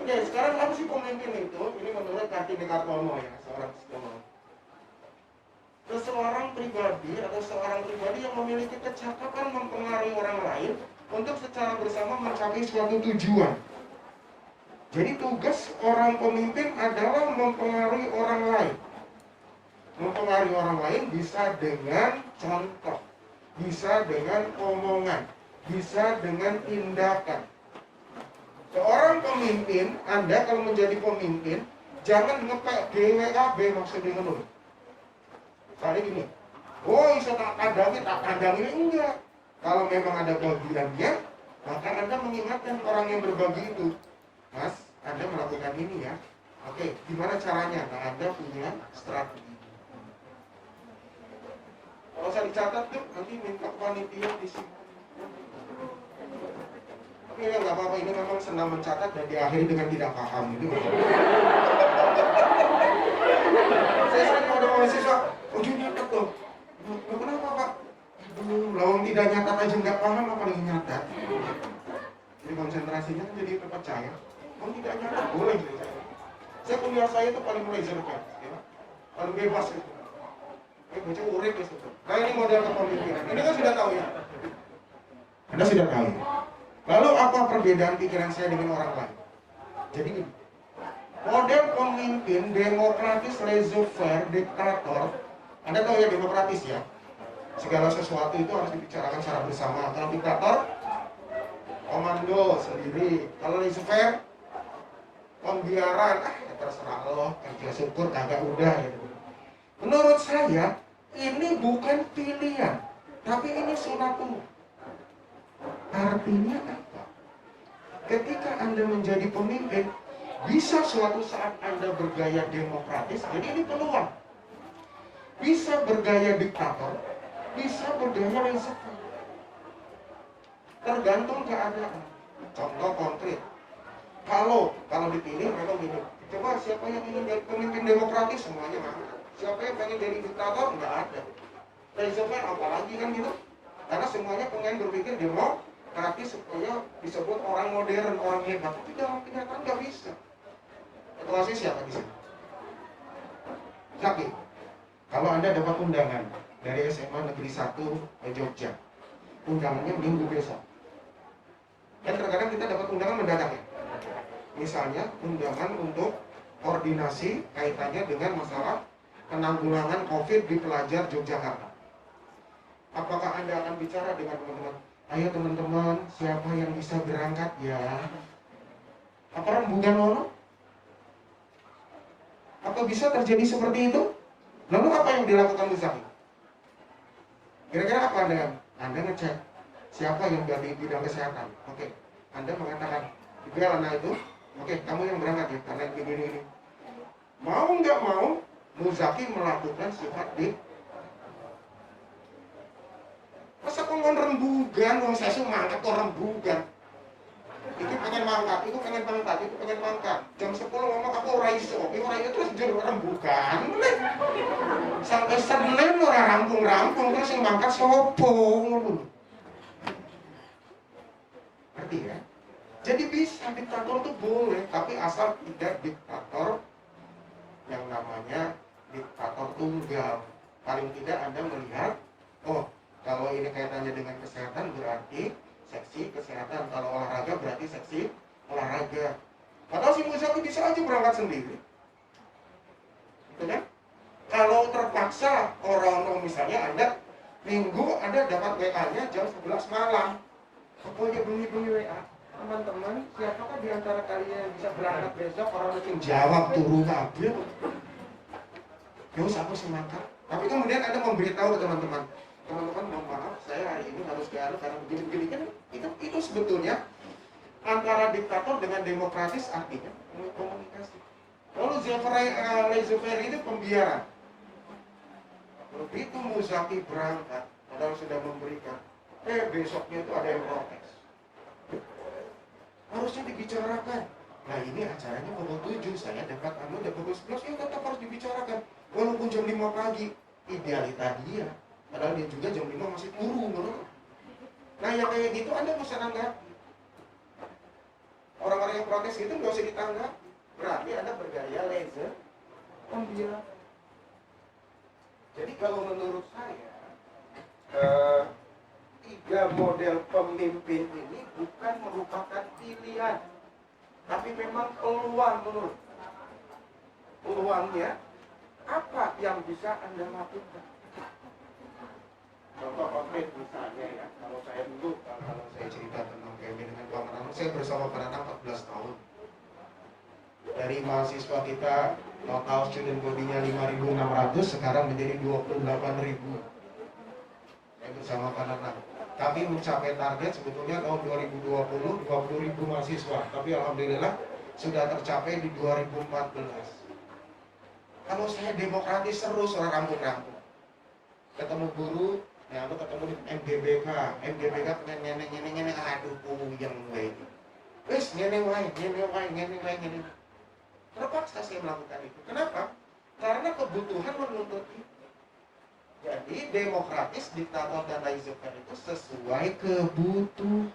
Oke, sekarang apa sih pemimpin itu? Ini menurut Kartini Kartono ya, seorang psikolog. Seseorang pribadi atau seorang pribadi yang memiliki kecakapan mempengaruhi orang lain untuk secara bersama mencapai suatu tujuan. Jadi tugas orang pemimpin adalah mempengaruhi orang lain. Mempengaruhi orang lain bisa dengan contoh, bisa dengan omongan, bisa dengan tindakan. Seorang pemimpin, Anda kalau menjadi pemimpin, jangan ngepek GWAB maksudnya ngono. Misalnya gini, oh bisa tak kandangi, enggak. Kalau memang ada bagiannya, maka Anda mengingatkan orang yang berbagi itu. Mas, Anda melakukan ini ya. Oke, gimana caranya? Nah, Anda punya strategi. Kalau saya dicatat tuh, nanti minta panitia di sini. Tapi ya nggak apa-apa, ini memang senang mencatat dan diakhiri dengan tidak paham itu. Saya sering ada mahasiswa, ujung nyatat loh. Kenapa Pak? Lawang tidak nyatat aja nggak paham, apalagi nyatat. Jadi konsentrasinya kan jadi terpercaya. Kalau tidak nyatat boleh gitu. Saya kuliah saya itu paling laser kan, ya? Paling bebas itu. Baca urip ya itu. Nah ini model kepemimpinan. Ini kan sudah tahu ya. Anda sudah tahu. Lalu apa perbedaan pikiran saya dengan orang lain? Jadi gini, model pemimpin demokratis, laissez-faire, diktator. Anda tahu ya demokratis ya. Segala sesuatu itu harus dibicarakan secara bersama. Kalau diktator, komando sendiri. Kalau laissez-faire, pembiaran, terserah lo, kerja syukur kagak udah gitu. Menurut saya, ini bukan pilihan, tapi ini sunatullah. Artinya apa? Ketika Anda menjadi pemimpin, bisa suatu saat Anda bergaya demokratis, jadi ini peluang. Bisa bergaya diktator, bisa bergaya laissez-faire. Tergantung keadaan. Contoh konkret. Kalau dipilih memang gini. Coba siapa yang ingin jadi pemimpin demokratis, semuanya mana? Siapa yang pengen jadi diktator? Nggak ada. Laissez-faire apalagi kan gitu? Karena semuanya pengen berpikir demokratis supaya disebut orang modern, orang hebat. Tapi dalam kenyataan nggak bisa. Ketuanya siapa di sini? Zaki. Kalau Anda dapat undangan dari SMA Negeri 1 Jogja, undangannya minggu besok. Dan terkadang kita dapat undangan mendadak ya. Misalnya undangan untuk koordinasi kaitannya dengan masalah penanggulangan COVID di pelajar Yogyakarta. Apakah Anda akan bicara dengan teman-teman? Ayo teman-teman, siapa yang bisa berangkat ya? Apa rembugan ono? Apa bisa terjadi seperti itu? Lalu apa yang dilakukan Muzaki? Kira-kira apa Anda ngecek siapa yang dari bidang kesehatan? Oke, Anda mengatakan di Belana itu, oke, kamu yang berangkat ya, karena ini. Mau nggak mau, Muzaki melakukan sifat di. Masa pengen rembugan, wong saya mangkat kok rembugan. Itu pengen mangkat, itu pengen mangkat, itu pengen mangkat. Jam 10 ngomong aku ora iso, terus jadi rembugan. Sampai Senin ora rampung-rampung terus yang mangkat sopo ngono. Ngerti ya? Jadi bisa diktator itu boleh, tapi asal tidak diktator yang namanya diktator tunggal. Paling tidak Anda melihat, oh kalau ini kaitannya dengan kesehatan berarti seksi kesehatan, kalau olahraga berarti seksi olahraga. Padahal si Muzaki bisa aja berangkat sendiri. Gitu kan? Kalau terpaksa orang misalnya Anda minggu Anda dapat WA-nya jam 11 malam. Pokoknya bunyi WA. Teman-teman, siapakah di antara kalian yang bisa berangkat besok? Orang mungkin jawab turu kabel. Yus aku semangat. Tapi kemudian Anda memberitahu ke teman-teman, mohon maaf, saya hari ini harus ke Garut karena begini-begini kan itu sebetulnya antara diktator dengan demokratis artinya komunikasi. Lalu laissez-faire itu pembiaran. Begitu Muzaki berangkat, padahal sudah memberikan, besoknya itu ada yang protes. Harusnya dibicarakan. Nah ini acaranya pukul 7, saya dapat pukul 11, ya tetap harus dibicarakan. Walaupun jam 5 pagi, idealita dia. Padahal dia juga jam 5 masih turun. Nah yang kayak gitu Anda bisa nanggapi. Orang-orang yang protes itu nggak usah ditanggap. Berarti Anda bergaya laser pembiayaan. Jadi kalau menurut saya, tiga model pemimpin ini bukan merupakan pilihan, tapi memang peluang menurut. Peluangnya apa yang bisa Anda lakukan? Contoh konkret misalnya ya, kalau saya cerita tentang PMB dengan Pak Menanam, saya bersama Pak Menanam 14 tahun. Dari mahasiswa kita total student body-nya 5.600 sekarang menjadi 28.000. Saya bersama Pak Menanam. Kami mencapai target sebetulnya tahun 2020 20.000 mahasiswa, tapi alhamdulillah sudah tercapai di 2014. Kalau saya demokratis terus orang rampung-rampung. Ketemu guru, ya lu ketemu di MGBK pengen nyeneng, aduh yang gue ini. Wes nyeneng wae. Terpaksa saya melakukan itu. Kenapa? Karena kebutuhan menuntut itu. Jadi demokratis, diktator dan laissez-faire itu sesuai kebutuhan.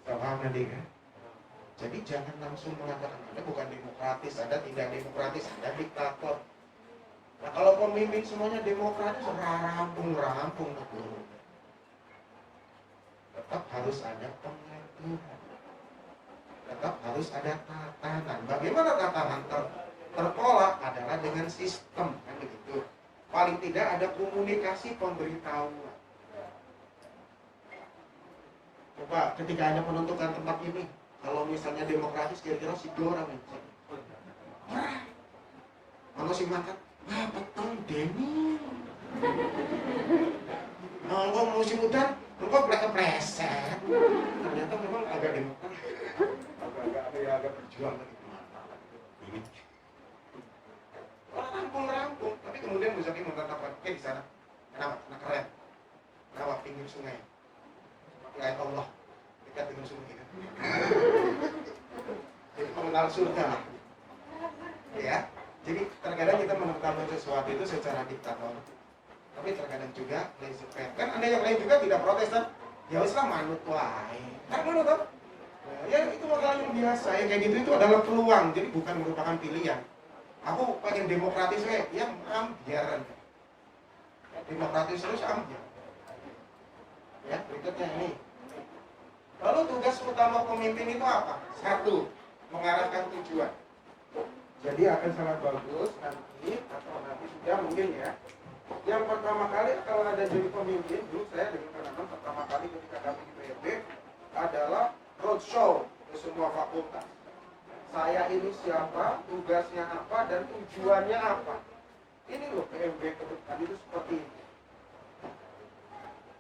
Paham nanti kan? Jadi jangan langsung mengatakan Anda bukan demokratis, Anda tidak demokratis, Anda diktator. Nah kalau pemimpin semuanya demokratis, rampung betul. Tetap harus ada pengaturan. Tetap harus ada tatanan. Bagaimana tatanan terpola adalah dengan sistem, kan begitu. Paling tidak ada komunikasi pemberitahuan. Coba ketika Anda menentukan tempat ini, kalau misalnya demokratis kira-kira si Dora kalau si makan, wah betul Denny. Kalau musim hutan, kok pleset. Ternyata memang agak demokratis, agak berjuang lagi. Ini orang rampung, tapi kemudian Muzaki menetapkan, di sana, kenapa? Karena keren. Kenapa? Pinggir sungai. Ayat Allah dekat dengan sungai. Jadi mengenal surga. Ya. Jadi terkadang kita menetapkan sesuatu itu secara diktator. Tapi terkadang juga laissez-faire. Kan Anda yang lain juga tidak protes kan? Ya wis lah manut wae. Kan manut toh? Ya itu hal yang biasa. Ya kayak gitu itu adalah peluang. Jadi bukan merupakan pilihan. Aku pengen demokratis ya biaran. Demokratis terus ambiar. Ya, berikutnya ini. Lalu tugas utama pemimpin itu apa? Satu, mengarahkan tujuan. Jadi akan sangat bagus nanti atau nanti sudah mungkin ya. Yang pertama kali kalau ada jadi pemimpin, dulu saya dengan teman-teman pertama kali ketika kami di PMB adalah roadshow ke semua fakultas. Saya ini siapa, tugasnya apa, dan tujuannya apa. Ini loh PMB ke depan itu seperti ini.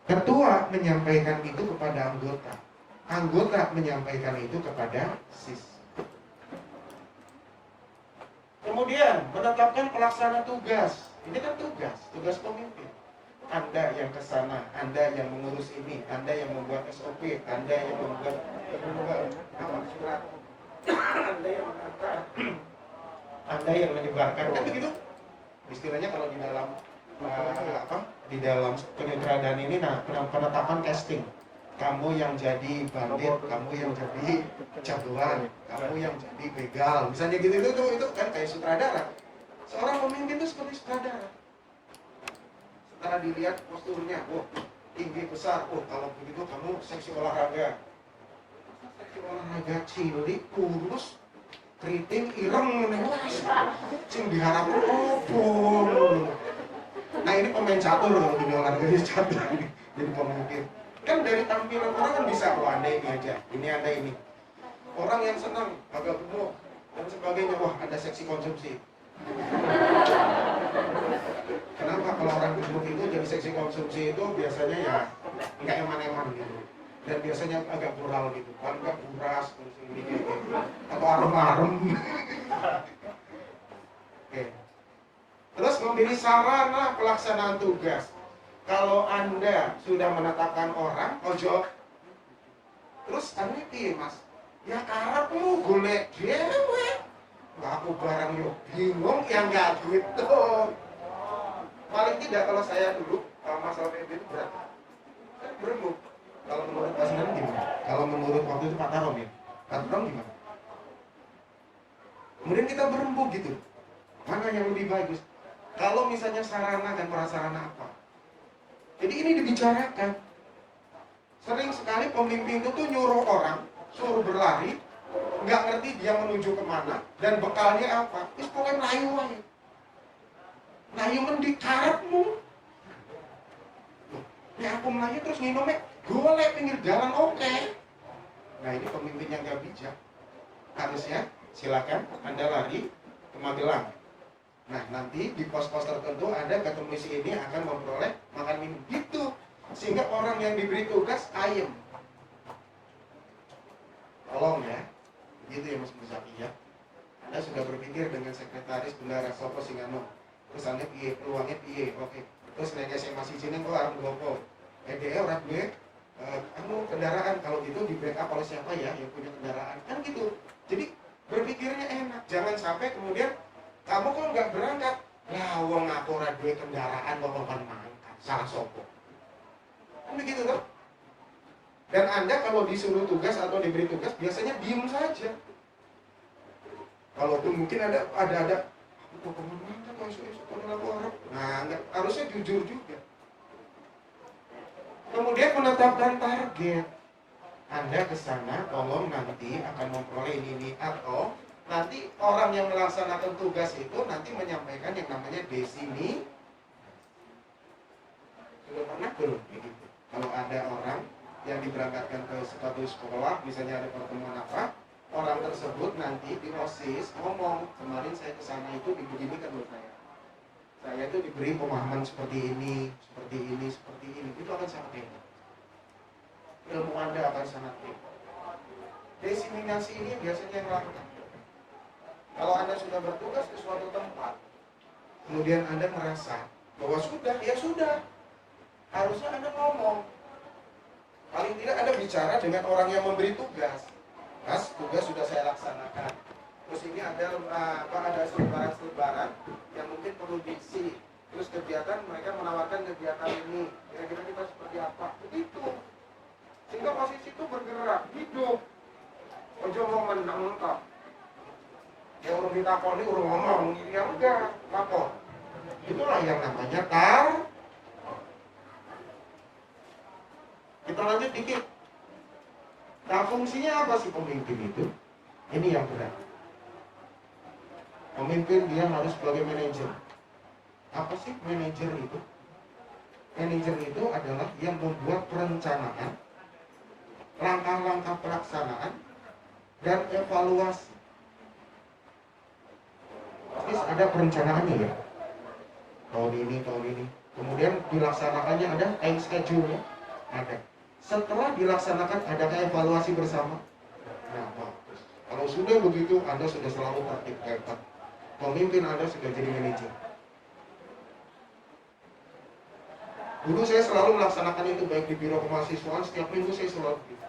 Ketua menyampaikan itu kepada anggota. Anggota menyampaikan itu kepada siswa. Kemudian menetapkan pelaksana tugas. Ini kan tugas pemimpin. Anda yang ke sana, Anda yang mengurus ini, Anda yang membuat SOP, Anda yang membuat surat, Anda yang mengantar, Anda yang menyebarkan. Kan begitu? Istilahnya kalau di dalam penyutradaraan ini, penetapan casting. Kamu yang jadi bandit, kamu yang jadi jagoan, kamu yang jadi begal. Misalnya gitu itu kan kayak sutradara. Seorang pemimpin itu seperti sutradara. Setelah dilihat posturnya, tinggi besar, kalau begitu kamu seksi olahraga. Seksi olahraga cilik, kurus, keriting, ireng, sing diharapkan opo. Nah ini pemain catur kalau di olahraga ini catur. Jadi pemimpin. Kan dari tampilan orang kan bisa, Anda ini aja, ini Anda ini. Orang yang senang, agak gemuk, dan sebagainya, Anda seksi konsumsi. Kenapa kalau orang gemuk itu jadi seksi konsumsi itu biasanya ya nggak eman-eman gitu. Dan biasanya agak plural gitu, kan nggak buras, gitu. Atau arem-arem. Oke. Terus memberi sarana pelaksanaan tugas. Kalau Anda sudah menetapkan orang, ojo. Terus Anda piye, Mas? Ya karepmu golek dhewe. Lah aku barang yo bingung yang enggak gitu. Paling tidak kalau saya dulu masalah PMB itu berat. Saya berembuk. Kalau menurut Pak Sinan gimana? Kalau menurut waktu itu Pak Tarom ya? Pak Tarom gimana? Kemudian kita berembuk gitu. Mana yang lebih bagus? Kalau misalnya sarana dan prasarana apa? Jadi ini dibicarakan. Sering sekali pemimpin itu tuh nyuruh orang, suruh berlari, nggak ngerti dia menuju kemana, dan bekalnya apa. Terus pokoknya melayu aja. Melayu mendik karepmu. Ya aku melayu terus nginumnya golek pinggir jalan, oke. Nah ini pemimpin yang gak bijak. Harusnya silakan Anda lari ke Magelang. Nah nanti di pos-pos tertentu Anda ketemu si ini akan memperoleh makan minum gitu. Sehingga orang yang diberi tugas ayem. Tolong ya, begitu ya Mas Muzaki ya. Anda sudah berpikir dengan sekretaris bendara Sopo Singano. Terus Anda piye, peluangnya piye, oke. Terus nek SMA sijine kok arep ngopo. EDE ora duwe kendaraan, kalau gitu di backup oleh siapa ya yang punya kendaraan. Kan gitu. Jadi berpikirnya enak. Jangan sampai kemudian kamu kok nggak berangkat. Lah wong aku ora duwe kendaraan kok kon mangkat. Salah sopo. Kan begitu kan? Dan Anda kalau disuruh tugas atau diberi tugas biasanya diem saja. Kalaupun mungkin ada kok kemana kok esok aku harap. Nah, enggak, harusnya jujur juga. Kemudian menetapkan target. Anda ke sana, tolong nanti akan memperoleh ini atau nanti orang yang melaksanakan tugas itu nanti menyampaikan yang namanya desini. Sudah pernah belum begitu? Kalau ada orang yang diberangkatkan ke suatu sekolah, misalnya ada pertemuan apa, orang tersebut nanti di OSIS ngomong, kemarin saya ke sana itu dibeginikan loh saya. Saya itu diberi pemahaman seperti ini, seperti ini, seperti ini. Itu akan sangat hebat. Ilmu Anda akan sangat hebat. Diseminasi ini biasanya yang langka. Kalau Anda sudah bertugas ke suatu tempat, kemudian Anda merasa bahwa sudah, ya sudah. Harusnya Anda ngomong. Paling tidak Anda bicara dengan orang yang memberi tugas. Mas, tugas sudah saya laksanakan. Terus ini ada selebaran yang mungkin perlu diisi. Terus kegiatan mereka menawarkan kegiatan ini. Kira-kira kita seperti apa? Begitu. Sehingga posisi itu bergerak, hidup. Ojo mau menang-menang. Ya urung ditakoni, urung ngomong. Ya enggak, lapor. Itulah yang namanya Kita lanjut dikit. Nah fungsinya apa sih pemimpin itu? Ini yang berat. Pemimpin dia harus sebagai manajer. Apa sih manajer itu? Manajer itu adalah yang membuat perencanaan, langkah-langkah pelaksanaan, dan evaluasi. Terus ada perencanaannya ya. Tahun ini. Kemudian dilaksanakannya ada time schedule-nya. Ada. Setelah dilaksanakan adakah evaluasi bersama? Nah, bagus. Kalau sudah begitu, Anda sudah selalu tertib hebat. Pemimpin Anda sudah jadi manajer. Dulu saya selalu melaksanakan itu baik di biro kemahasiswaan, setiap minggu saya selalu begitu.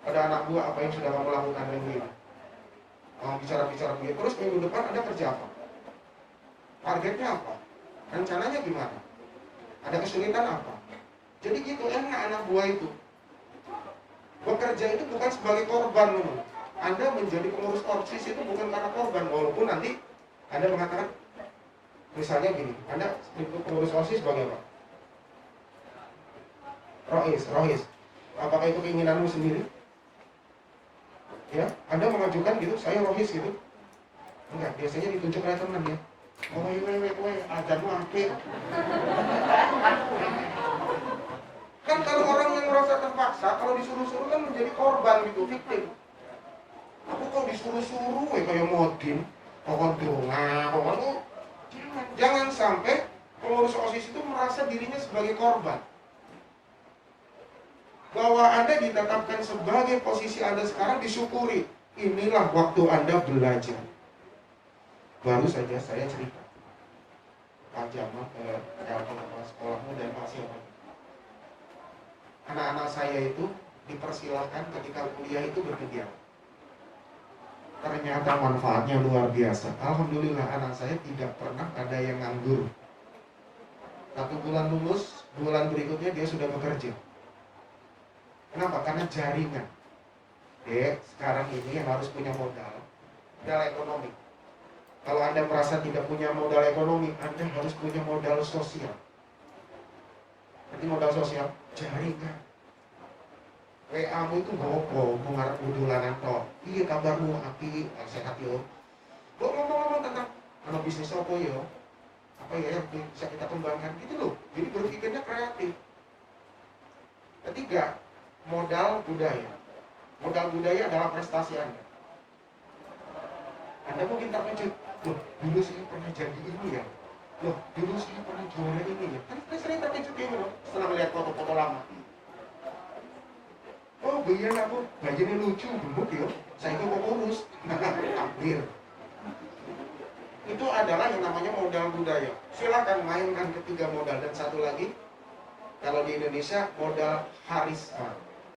Ada anak buah, apa yang sudah kamu lakukan minggu ini? Bicara-bicara begitu. Terus minggu depan Anda kerja apa? Targetnya apa? Rencananya gimana? Ada kesulitan apa? Jadi gitu enak anak buah itu. Bekerja itu bukan sebagai korban loh. Anda menjadi pengurus OSIS itu bukan karena korban. Walaupun nanti Anda mengatakan, misalnya gini, Anda pengurus OSIS sebagai apa? Rohis. Apakah itu keinginanmu sendiri? Ya, Anda mengajukan gitu, saya rohis gitu. Enggak, biasanya ditunjuk oleh teman ya. Oh, ajarmu apik. Kan kalau orang yang merasa terpaksa, kalau disuruh-suruh kan menjadi korban gitu, victim. Aku kok disuruh-suruh kayak modin, jangan sampai pengurus OSIS itu merasa dirinya sebagai korban. Bahwa Anda ditetapkan sebagai posisi Anda sekarang disyukuri. Inilah waktu Anda belajar. Baru saja saya cerita Pak Jamal ke kepala sekolahmu dan Pak siapa. Anak-anak saya itu dipersilahkan ketika kuliah itu berkegiatan. Ternyata manfaatnya luar biasa. Alhamdulillah anak saya tidak pernah ada yang nganggur. 1 bulan lulus, bulan berikutnya dia sudah bekerja. Kenapa? Karena jaringan. Sekarang ini yang harus punya modal ekonomi. Kalau Anda merasa tidak punya modal ekonomi, Anda harus punya modal sosial. Jadi modal sosial, jaringan. WA-mu itu bobo, mengarap budulanan toh. Iya kabarmu, api, sehat yo. Lo ngomong-ngomong tentang bisnis apa yo? Apa ya yang bisa kita kembangkan gitu loh. Jadi berpikirnya kreatif. Ketiga, modal budaya. Modal budaya adalah prestasi Anda. Anda mungkin terkejut, loh dulu saya pernah jadi ini ya, loh dulu saya pernah juara ini ya. Kan saya sering terkejut gitu loh setelah melihat foto-foto lama. Oh biar aku bajunya lucu, gemuk ya, saya itu kok kurus. Takdir. Itu adalah yang namanya modal budaya. Silakan mainkan ketiga modal. Dan satu lagi, kalau di Indonesia modal harisma.